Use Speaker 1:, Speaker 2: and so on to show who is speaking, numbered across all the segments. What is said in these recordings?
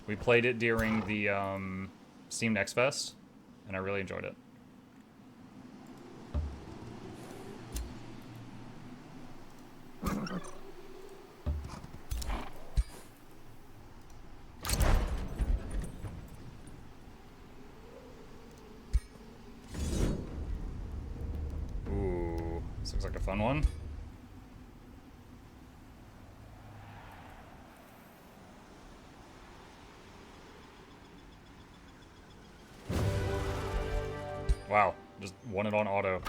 Speaker 1: We played it during the Steam Next Fest, and I really enjoyed it. Ooh, this looks like a fun one. Wow, just won it on auto.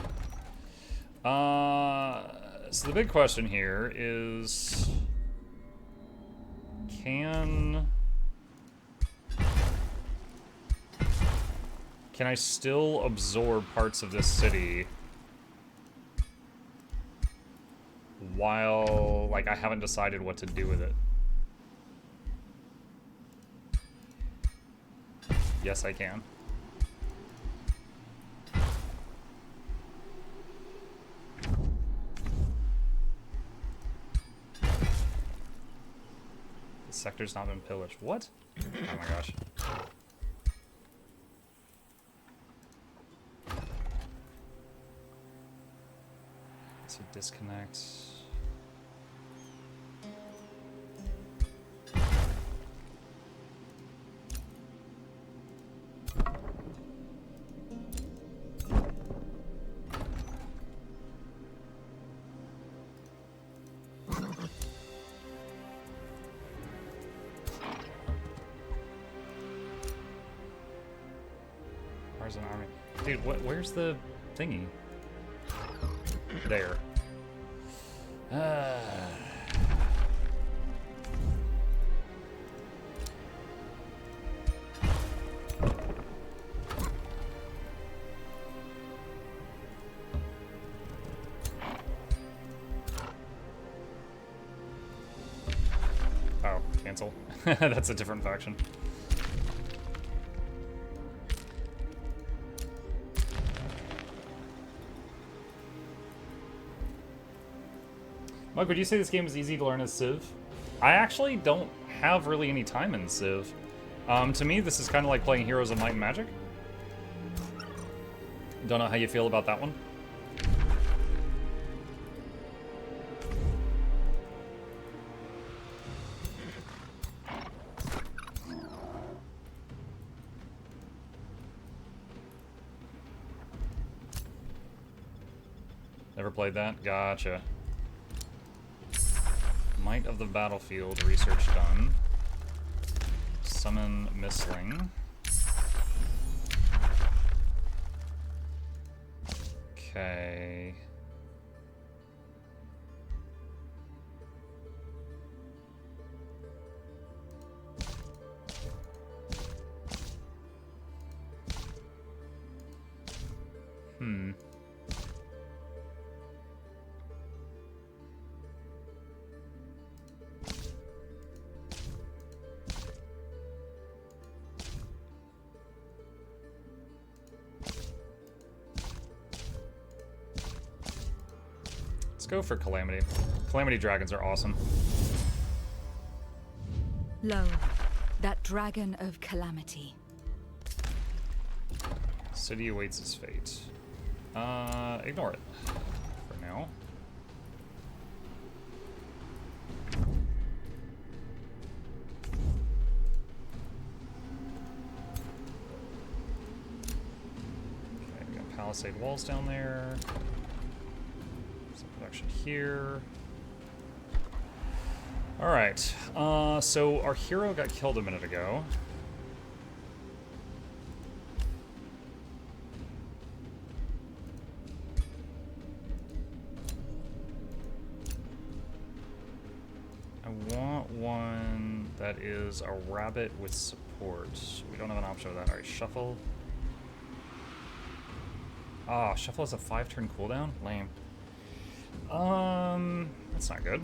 Speaker 1: So the big question here is, can I still absorb parts of this city while, like, I haven't decided what to do with it? Yes, I can. The sector's not been pillaged. What? Oh my gosh. So disconnect. Where's an army? Dude, where's the thingy? There. Oh, cancel. That's a different faction. Mug, would you say this game is easy to learn as Civ? I actually don't have really any time in Civ. To me, this is kind of like playing Heroes of Might and Magic. Don't know how you feel about that one. Never played that? Gotcha. Might of the Battlefield, research done. Summon Missling. Okay. Let's go for Calamity. Calamity dragons are awesome.
Speaker 2: Lo, that dragon of calamity.
Speaker 1: City awaits its fate. Ignore it for now. Okay, we got palisade walls down there. Some production here. Alright, so our hero got killed a minute ago. I want one that is a rabbit with support. We don't have an option of that. Alright, shuffle. Ah, shuffle has a 5-turn cooldown? Lame. That's not good.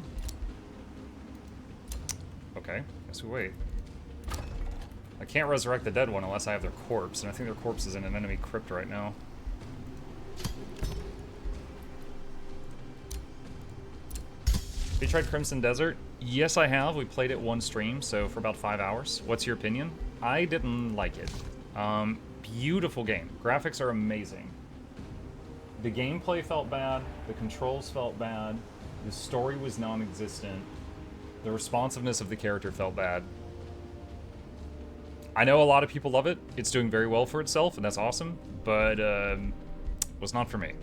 Speaker 1: Okay, guess we wait. I can't resurrect the dead one unless I have their corpse, and I think their corpse is in an enemy crypt right now. you tried Crimson Desert? Yes, I have. We played it one stream, so for about 5 hours. What's your opinion? I didn't like it. Beautiful game. Graphics are amazing. The gameplay felt bad. The controls felt bad. The story was non-existent. The responsiveness of the character felt bad. I know a lot of people love it. It's doing very well for itself, and that's awesome, but was not for me.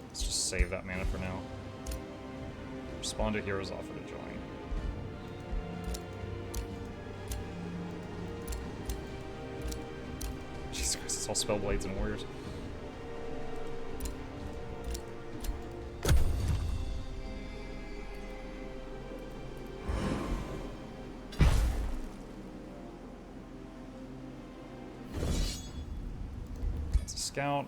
Speaker 1: Let's just save that mana for now. Respond to hero's offer to join. Jesus Christ, it's all Spellblades and Warriors. That's a scout.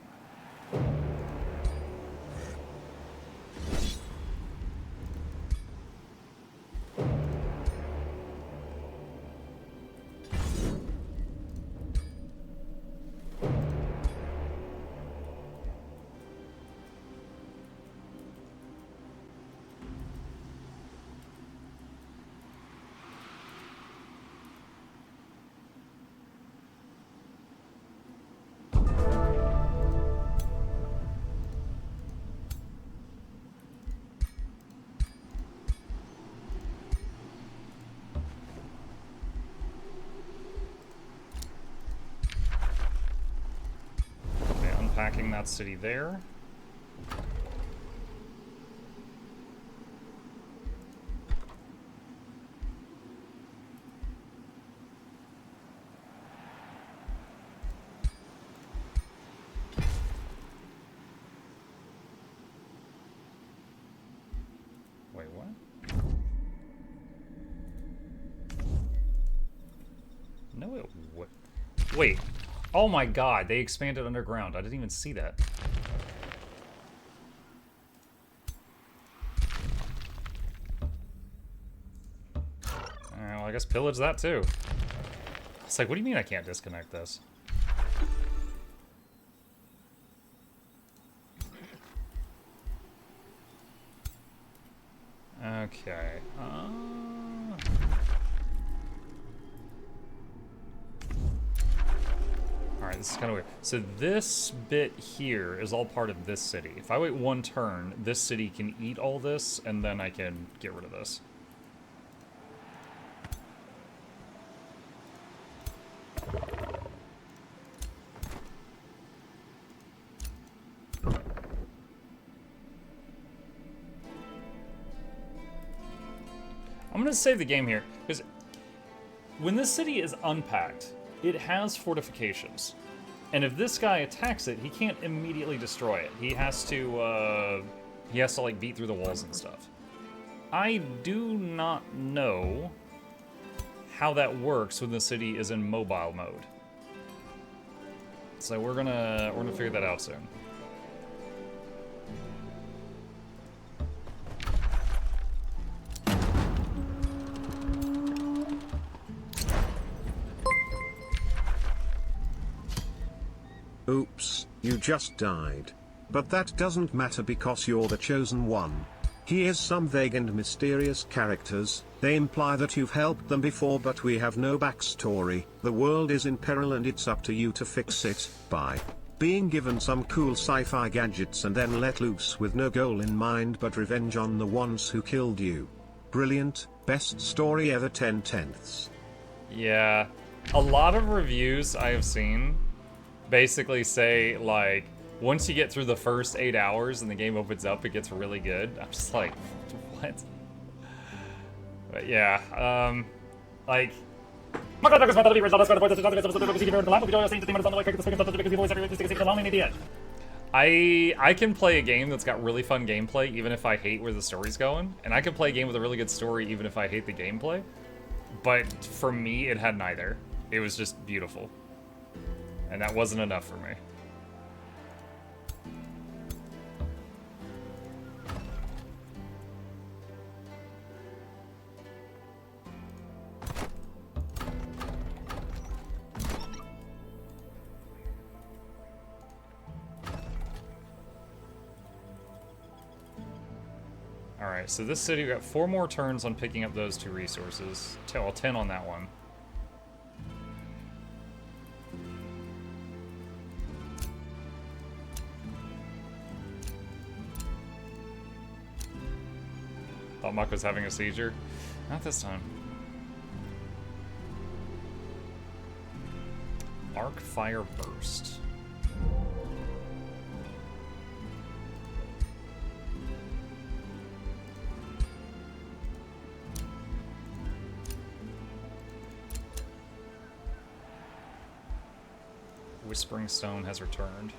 Speaker 1: Attacking that city there. Wait, what? No, it would. Wait. Oh my god, they expanded underground. I didn't even see that. Well, I guess pillage that too. It's like, what do you mean I can't disconnect this? Okay. Alright, this is kind of weird. So this bit here is all part of this city. If I wait one turn, this city can eat all this, and then I can get rid of this. I'm gonna save the game here, because when this city is unpacked, it has fortifications. And if this guy attacks it, he can't immediately destroy it. He has to like beat through the walls and stuff. I do not know how that works when the city is in mobile mode. So we're gonna figure that out soon.
Speaker 3: Oops, you just died. But that doesn't matter because you're the chosen one. Here's some vague and mysterious characters. They imply that you've helped them before, but we have no backstory. The world is in peril and it's up to you to fix it by being given some cool sci-fi gadgets and then let loose with no goal in mind but revenge on the ones who killed you. Brilliant, best story ever 10/10ths.
Speaker 1: Yeah, a lot of reviews I have seen basically say, like, once you get through the first 8 hours and the game opens up, it gets really good. I'm just like, what? But yeah, like... I can play a game that's got really fun gameplay even if I hate where the story's going, and I can play a game with a really good story even if I hate the gameplay, but for me, it had neither. It was just beautiful. And that wasn't enough for me. Alright, so this city, we got 4 more turns on picking up those 2 resources. Well, 10 on that one. Thought Muck was having a seizure. Not this time. Arc Fire Burst. Whispering Stone has returned.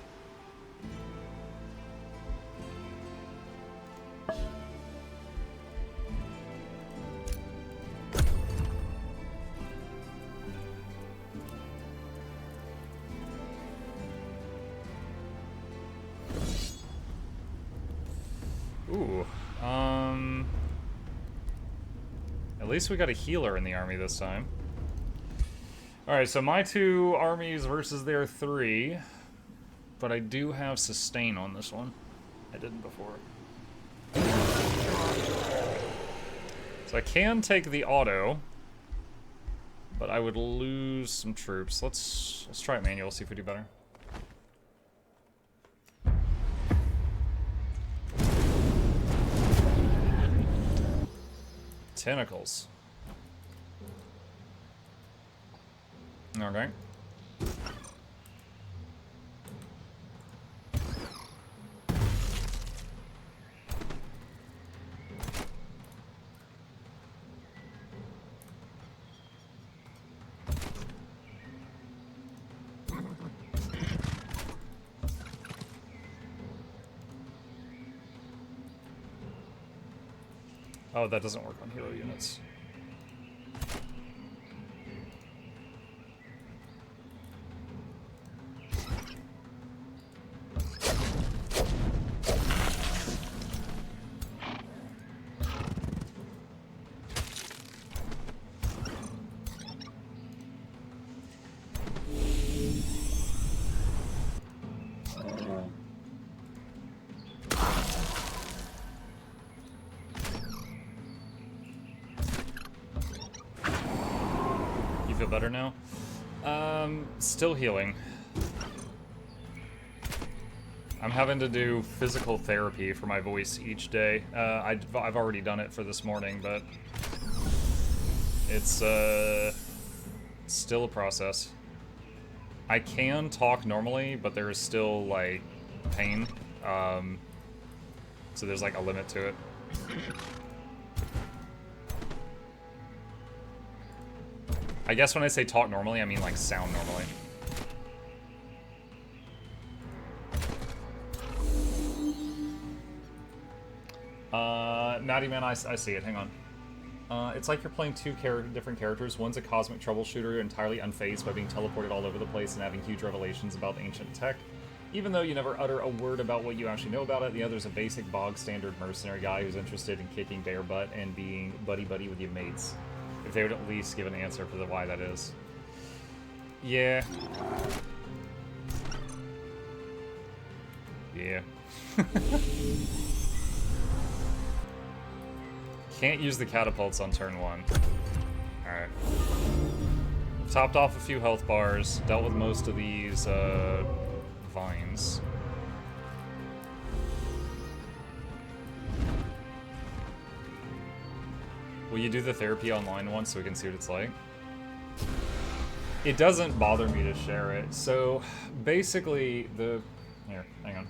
Speaker 1: Ooh, at least we got a healer in the army this time. Alright, so my 2 armies versus their 3. But I do have sustain on this one. I didn't before. So I can take the auto. But I would lose some troops. Let's try it manual, see if we do better. Tentacles. Okay. Oh, that doesn't work on hero units. Feel better now? Still healing. I'm having to do physical therapy for my voice each day. I've already done it for this morning, but it's still a process. I can talk normally, but there is still, like, pain. So there's, like, a limit to it. I guess when I say talk normally, I mean like sound normally. Natty Man, I see it. Hang on. It's like you're playing 2 different characters. One's a cosmic troubleshooter, entirely unfazed by being teleported all over the place and having huge revelations about ancient tech. Even though you never utter a word about what you actually know about it, the other's a basic bog-standard mercenary guy who's interested in kicking bear butt and being buddy-buddy with your mates. If they would at least give an answer for why that is. Yeah. Yeah. Can't use the catapults on turn 1. Alright. Topped off a few health bars, dealt with most of these, vines. Will you do the therapy online once so we can see what it's like? It doesn't bother me to share it. So, basically, here, hang on.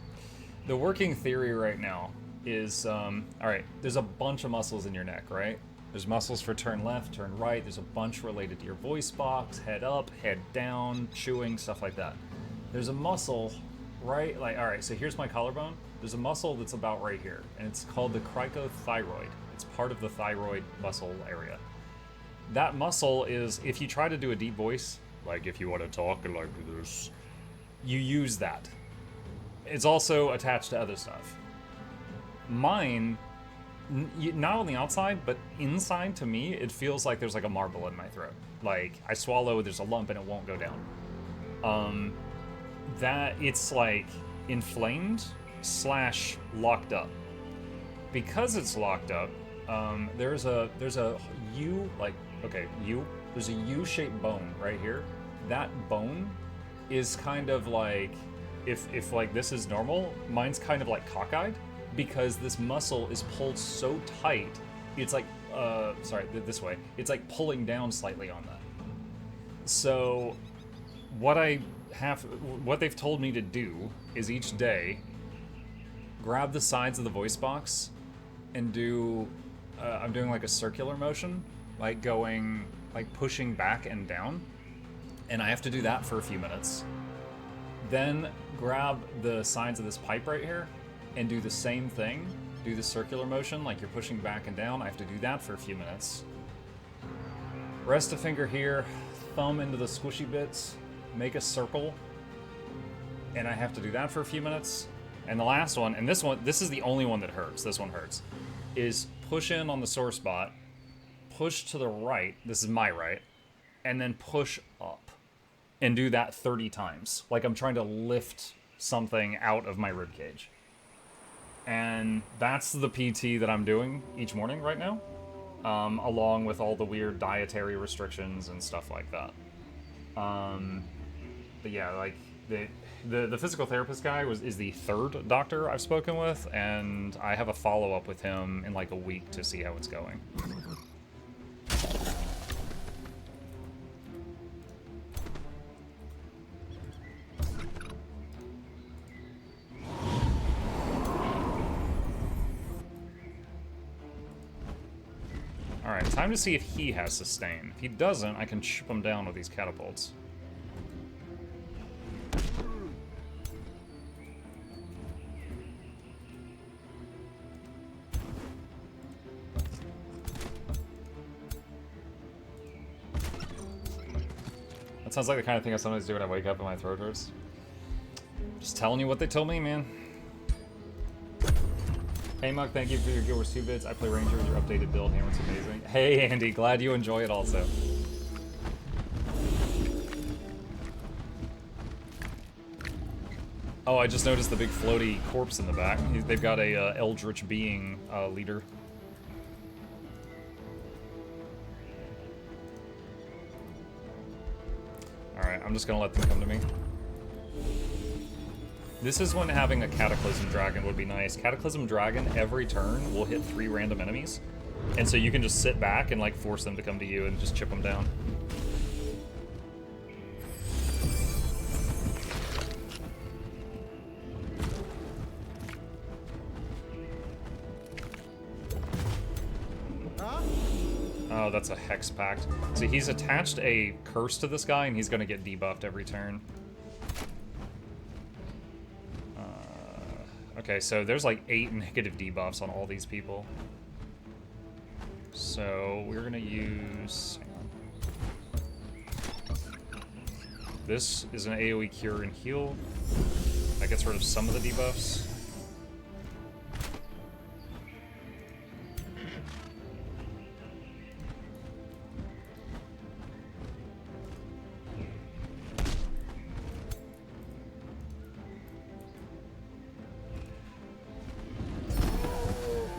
Speaker 1: The working theory right now is, alright, there's a bunch of muscles in your neck, right? There's muscles for turn left, turn right, there's a bunch related to your voice box, head up, head down, chewing, stuff like that. There's a muscle, right, like, alright, so here's my collarbone. There's a muscle that's about right here, and it's called the cricothyroid. It's part of the thyroid muscle area. That muscle is, if you try to do a deep voice, like if you want to talk like this, you use that. It's also attached to other stuff. Mine, not on the outside, but inside, to me, it feels like there's like a marble in my throat. Like, I swallow, there's a lump and it won't go down. That, it's like inflamed / locked up. because it's locked up, there's a U, like, okay, U. There's a U-shaped bone right here. That bone is kind of like, if like this is normal, mine's kind of like cockeyed because this muscle is pulled so tight. It's like, sorry, this way. It's like pulling down slightly on that. So, what they've told me to do is each day grab the sides of the voice box and do, I'm doing like a circular motion, like going, like pushing back and down. And I have to do that for a few minutes. Then grab the sides of this pipe right here and do the same thing. Do the circular motion like you're pushing back and down. I have to do that for a few minutes. Rest a finger here, thumb into the squishy bits, make a circle, and I have to do that for a few minutes. And the last one, and this is the only one that hurts, this one hurts, is push in on the sore spot, push to the right, this is my right, and then push up. And do that 30 times. Like I'm trying to lift something out of my ribcage. And that's the PT that I'm doing each morning right now. Along with all the weird dietary restrictions and stuff like that. But yeah, like the physical therapist guy is the third doctor I've spoken with, and I have a follow-up with him in like a week to see how it's going. Alright, time to see if he has sustain. If he doesn't, I can chip him down with these catapults. That sounds like the kind of thing I sometimes do when I wake up and my throat hurts. Just telling you what they told me, man. Hey Muck, thank you for your Guild Wars 2 bits. I play Ranger with your updated build. Hammer's amazing. Hey Andy, glad you enjoy it also. Oh, I just noticed the big floaty corpse in the back. They've got a Eldritch Being leader. Alright, I'm just gonna let them come to me. This is when having a Cataclysm Dragon would be nice. Cataclysm Dragon, every turn, will hit 3 random enemies. And so you can just sit back and like force them to come to you and just chip them down. Oh, that's a Hex Pact. So he's attached a curse to this guy and he's gonna get debuffed every turn. Okay, so there's like 8 negative debuffs on all these people. So we're gonna use... hang on. This is an AoE cure and heal. That gets rid of some of the debuffs.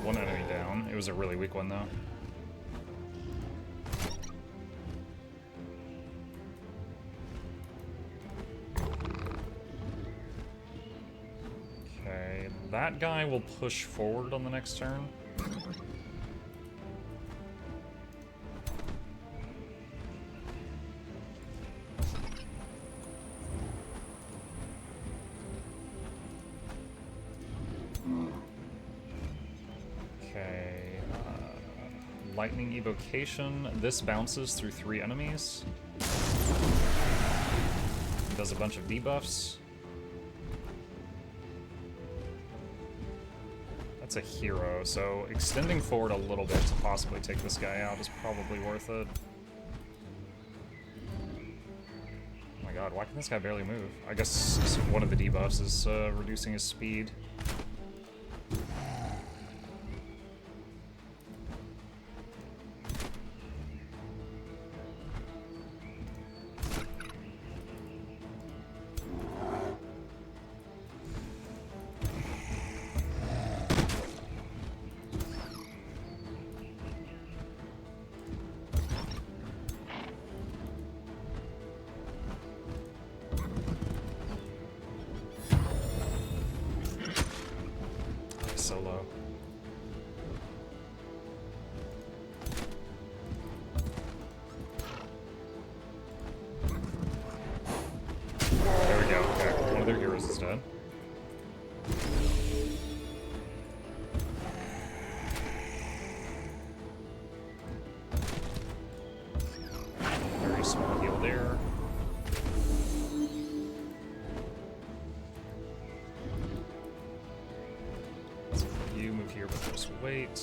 Speaker 1: One enemy down. It was a really weak one, though. Okay, that guy will push forward on the next turn. Okay, Lightning Evocation. This bounces through 3 enemies. Does a bunch of debuffs. That's a hero, so extending forward a little bit to possibly take this guy out is probably worth it. Oh my god, why can this guy barely move? I guess one of the debuffs is reducing his speed. dead. Very small heal there. You move here, but just wait.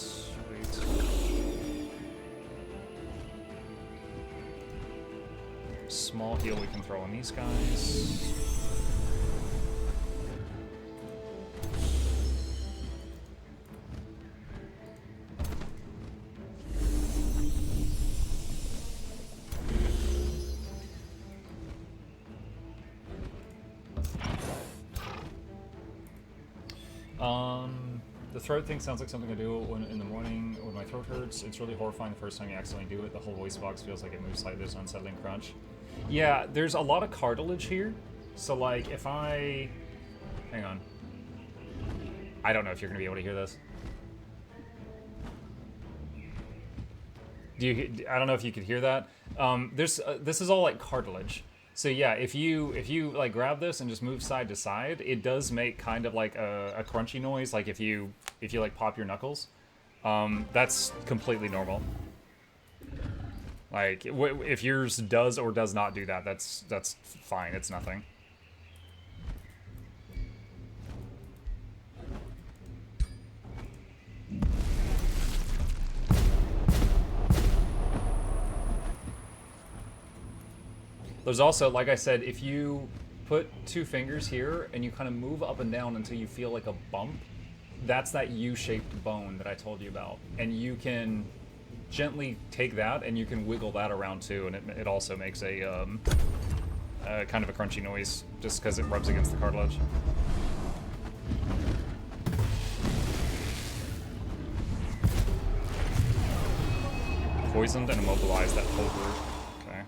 Speaker 1: Small heal we can throw on these guys. The throat thing sounds like something I do when, in the morning when my throat hurts. It's really horrifying the first time you accidentally do it. The whole voice box feels like it moves slightly. There's an unsettling crunch. Yeah, there's a lot of cartilage here. So, like, if I... Hang on. I don't know if you're going to be able to hear this. I don't know if you could hear that. This is all, like, cartilage. So, yeah, if you like, grab this and just move side to side, it does make kind of, like, a crunchy noise. Like, if you like, pop your knuckles. That's completely normal. Like, if yours does or does not do that, that's fine. It's nothing. There's also, like I said, if you put 2 fingers here and you kind of move up and down until you feel like a bump, that's that U-shaped bone that I told you about. And you can gently take that and you can wiggle that around too, and it also makes a kind of a crunchy noise just because it rubs against the cartilage. Poisoned and immobilized that whole group. Okay.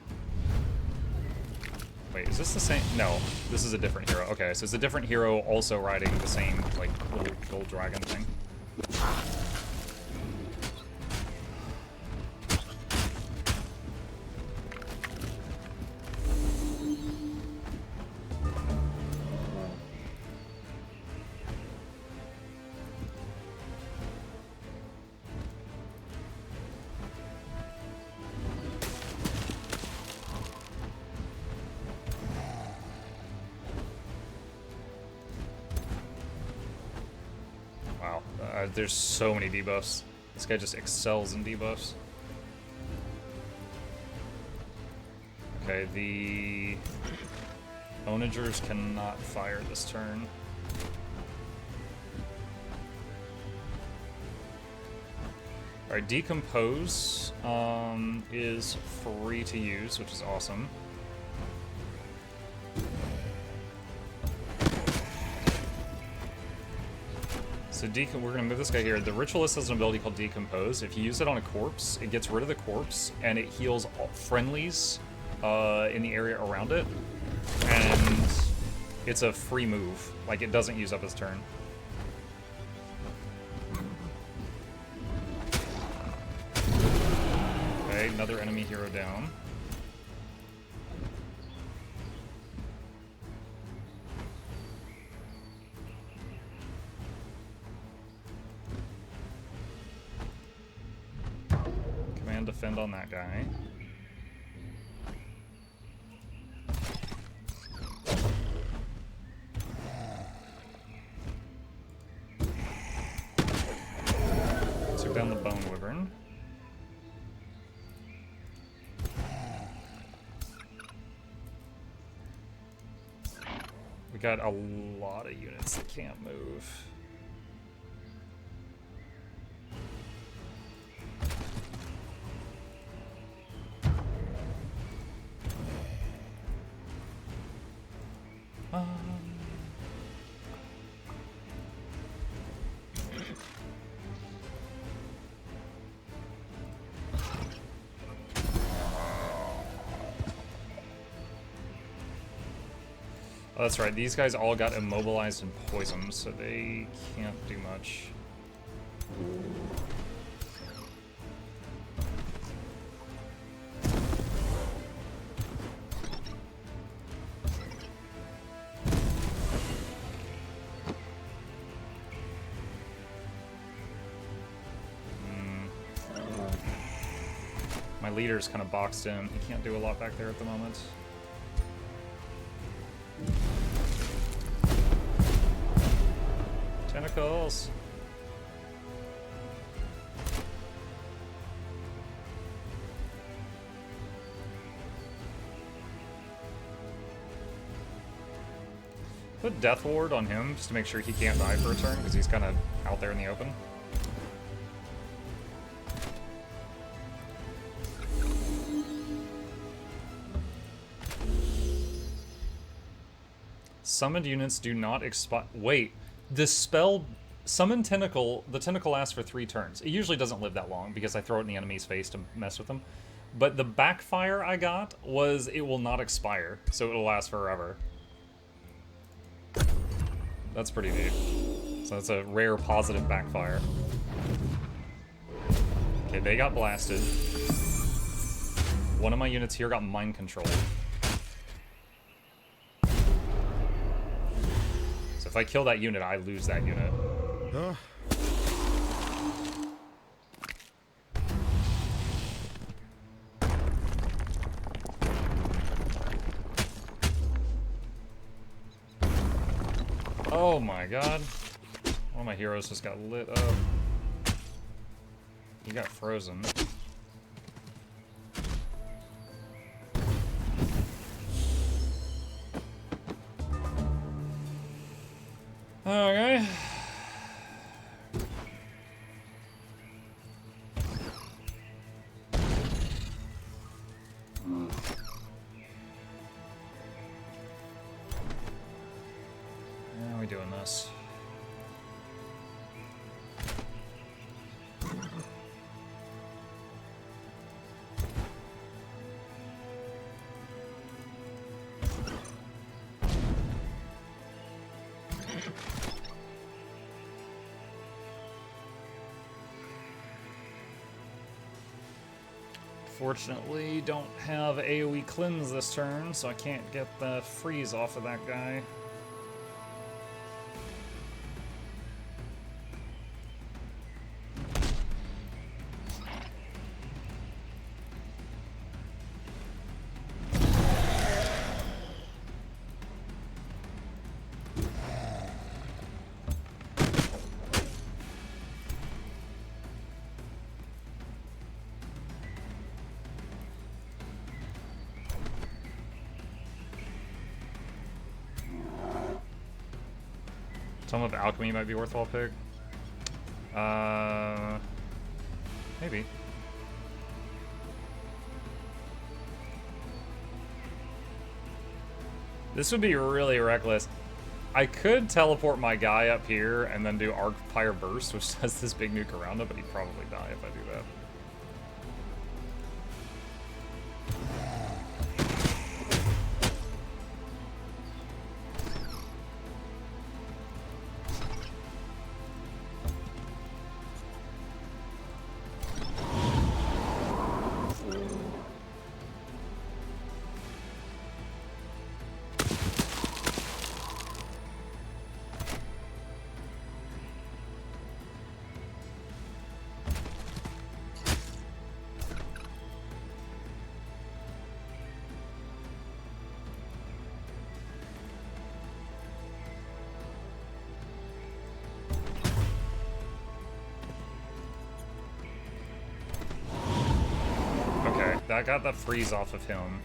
Speaker 1: Wait, is this the same? No, this is a different hero. Okay, so it's a different hero also riding the same, like, little gold dragon thing. There's so many debuffs. This guy just excels in debuffs. Okay, the Onagers cannot fire this turn. Alright, Decompose is free to use, which is awesome. So we're gonna move this guy here. The Ritualist has an ability called Decompose. If you use it on a corpse, it gets rid of the corpse, and it heals all friendlies in the area around it. And it's a free move. Like, it doesn't use up his turn. Okay, another enemy hero down. Defend on that guy. Took down the Bone Wyvern. We got a lot of units that can't move. Oh, that's right, these guys all got immobilized and poisoned, so they can't do much. My leader's kind of boxed in. He can't do a lot back there at the moment. Tentacles! Put Death Ward on him just to make sure he can't die for a turn because he's kind of out there in the open. Summoned units do not expire. Wait, the spell Summon Tentacle, the Tentacle lasts for 3 turns. It usually doesn't live that long because I throw it in the enemy's face to mess with them. But the backfire I got was it will not expire, so it'll last forever. That's pretty neat. So that's a rare positive backfire. Okay, they got blasted. One of my units here got mind controlled. So if I kill that unit, I lose that unit. Oh my god. One of my heroes just got lit up. He got frozen. Okay. How are we doing this? Fortunately, don't have AoE cleanse this turn, so I can't get the freeze off of that guy. Tome of Alchemy might be a worthwhile pick. Maybe. This would be really reckless. I could teleport my guy up here and then do Arc Pyre Burst, which has this big nuke around it, but he'd probably die if I do that. That got the freeze off of him.